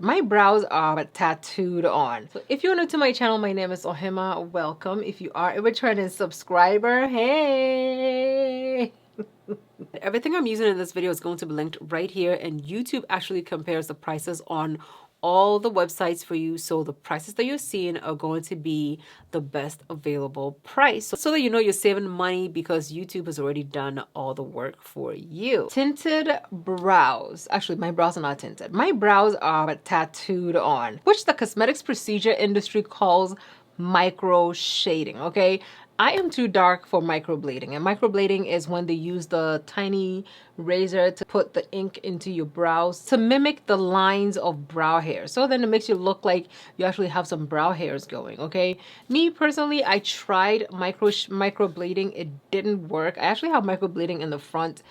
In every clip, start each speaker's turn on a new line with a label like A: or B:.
A: My brows are tattooed on. So if you're new to my channel, my name is Ohemaa. Welcome. If you are a returning subscriber, hey! Everything I'm using in this video is going to be linked right here, and YouTube actually compares the prices on all the websites for you, so the prices that you're seeing are going to be the best available price, so that you know you're saving money because YouTube has already done all the work for you. Tinted brows. Actually, my brows are not tinted. My brows are tattooed on, which the cosmetics procedure industry calls micro shading. Okay, I am too dark for microblading, and microblading is when they use the tiny razor to put the ink into your brows to mimic the lines of brow hair, so then it makes you look like you actually have some brow hairs going. Okay, me personally, I tried microblading. It didn't work. I actually have microblading in the front.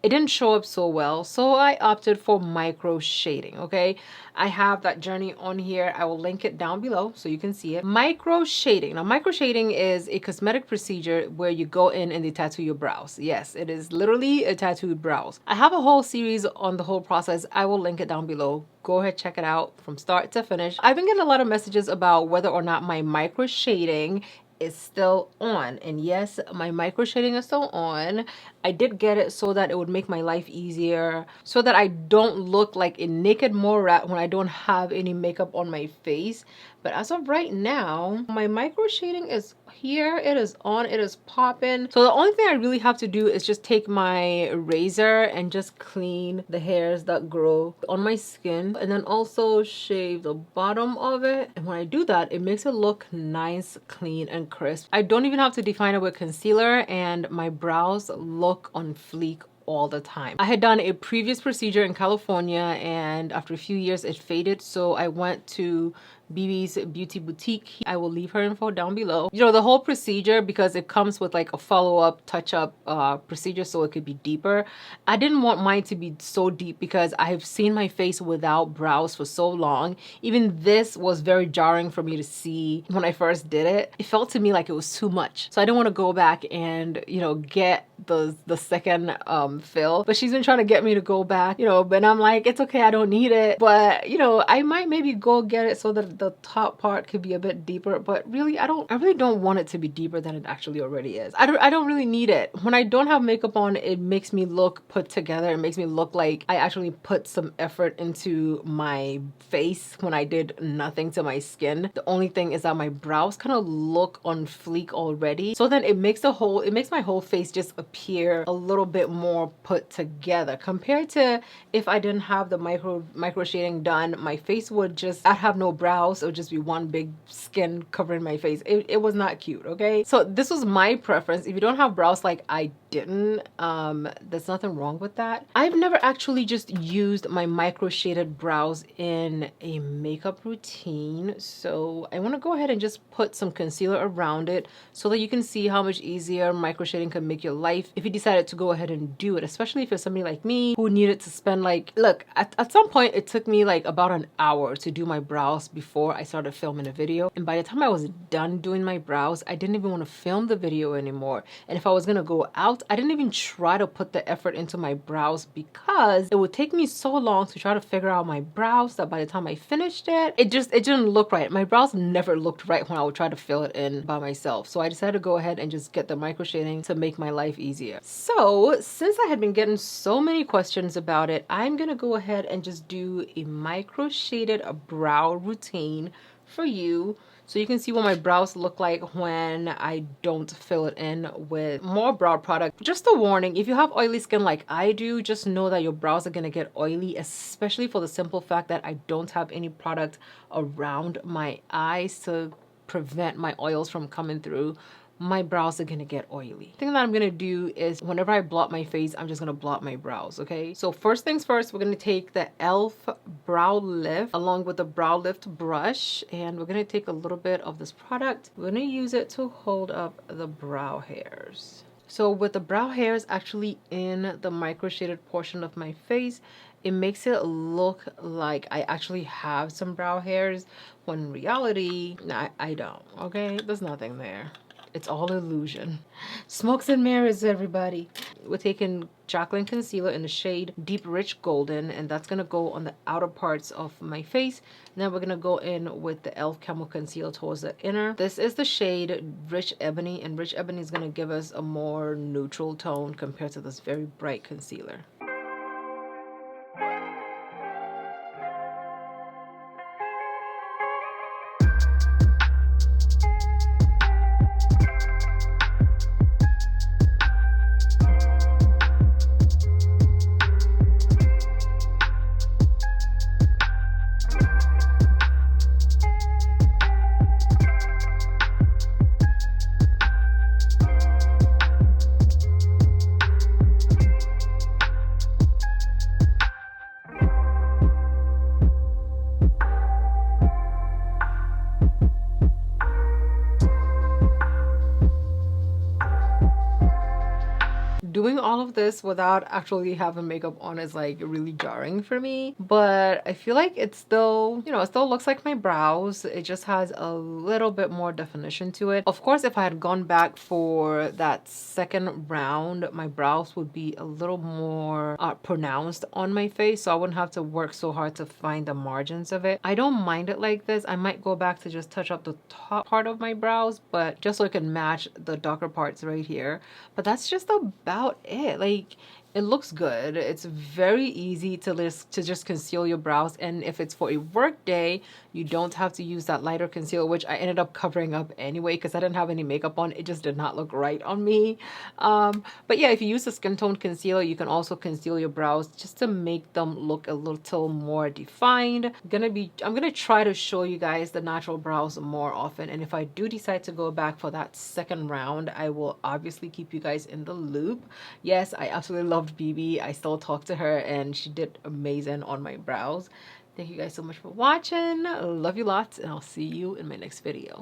A: It didn't show up so well, so I opted for micro shading. Okay, I have that journey on here. I will link it down below so you can see it. Micro shading. Now, micro shading is a cosmetic procedure where you go in and they tattoo your brows. Yes, it is literally a tattooed brows. I have a whole series on the whole process. I will link it down below. Go ahead, check it out from start to finish. I've been getting a lot of messages about whether or not my micro shading is still on, and yes, my micro shading is still on. I did get it so that it would make my life easier, so that I don't look like a naked mole rat when I don't have any makeup on my face. But as of right now, my micro shading is here. It is on. It is popping. So the only thing I really have to do is just take my razor and just clean the hairs that grow on my skin, and then also shave the bottom of it. And when I do that, it makes it look nice, clean, and crisp. I don't even have to define it with concealer, and my brows look on fleek all the time. I had done a previous procedure in California, and after a few years it faded, so I went to BB's Beauty Boutique. I will leave her info down below. You know, the whole procedure, because it comes with like a follow-up touch-up procedure, so it could be deeper. I didn't want mine to be so deep because I have seen my face without brows for so long. Even this was very jarring for me to see when I first did it. It felt to me like it was too much, so I didn't want to go back and, you know, get the second fill. But she's been trying to get me to go back, you know, but I'm like, it's okay, I don't need it. But you know, I might maybe go get it so that the top part could be a bit deeper, but really I really don't want it to be deeper than it actually already is. I don't really need it. When I don't have makeup on, it makes me look put together. It makes me look like I actually put some effort into my face when I did nothing to my skin. The only thing is that my brows kind of look on fleek already, so then it makes my whole face just appear a little bit more put together compared to if I didn't have the micro shading done. My face would just, I'd have no brows. It would just be one big skin covering my face. It was not cute. Okay, so this was my preference. If you don't have brows like I didn't, there's nothing wrong with that. I've never actually just used my micro shaded brows in a makeup routine, so I want to go ahead and just put some concealer around it so that you can see how much easier micro shading can make your life if you decided to go ahead and do it, especially if you're somebody like me who needed to spend like, look, at some point it took me like about an hour to do my brows before I started filming a video, and by the time I was done doing my brows, I didn't even want to film the video anymore. And if I was gonna go out, I didn't even try to put the effort into my brows because it would take me so long to try to figure out my brows that by the time I finished it, it didn't look right. My brows never looked right when I would try to fill it in by myself. So I decided to go ahead and just get the micro shading to make my life easier. So since I had been getting so many questions about it, I'm gonna go ahead and just do a micro shaded brow routine for you, so you can see what my brows look like when I don't fill it in with more brow product. Just a warning, if you have oily skin like I do, just know that your brows are gonna get oily, especially for the simple fact that I don't have any product around my eyes to prevent my oils from coming through. My brows are gonna get oily. The thing that I'm gonna do is whenever I blot my face, I'm just gonna blot my brows. Okay, so first things first, we're gonna take the e.l.f. brow lift along with the brow lift brush, and we're gonna take a little bit of this product. We're gonna use it to hold up the brow hairs. So with the brow hairs actually in the micro shaded portion of my face, it makes it look like I actually have some brow hairs when in reality I don't. Okay, there's nothing there. It's all illusion. Smokes and mirrors, everybody. We're taking Jaclyn Concealer in the shade Deep Rich Golden, and that's going to go on the outer parts of my face. Now we're going to go in with the e.l.f. Camo Concealer towards the inner. This is the shade Rich Ebony, and Rich Ebony is going to give us a more neutral tone compared to this very bright concealer. Doing all of this without actually having makeup on is like really jarring for me, but I feel like it's still, you know, it still looks like my brows. It just has a little bit more definition to it. Of course, if I had gone back for that second round, my brows would be a little more pronounced on my face, so I wouldn't have to work so hard to find the margins of it. I don't mind it like this. I might go back to just touch up the top part of my brows, but just so it can match the darker parts right here. But that's just about it. Like, it looks good. It's very easy to just conceal your brows, and if it's for a work day, you don't have to use that lighter concealer, which I ended up covering up anyway because I didn't have any makeup on. It just did not look right on me. But yeah, if you use a skin tone concealer, you can also conceal your brows just to make them look a little more defined. I'm gonna try to show you guys the natural brows more often, and if I do decide to go back for that second round, I will obviously keep you guys in the loop. Yes, I absolutely loved BB. I still talk to her and she did amazing on my brows. Thank you guys so much for watching. Love you lots, and I'll see you in my next video.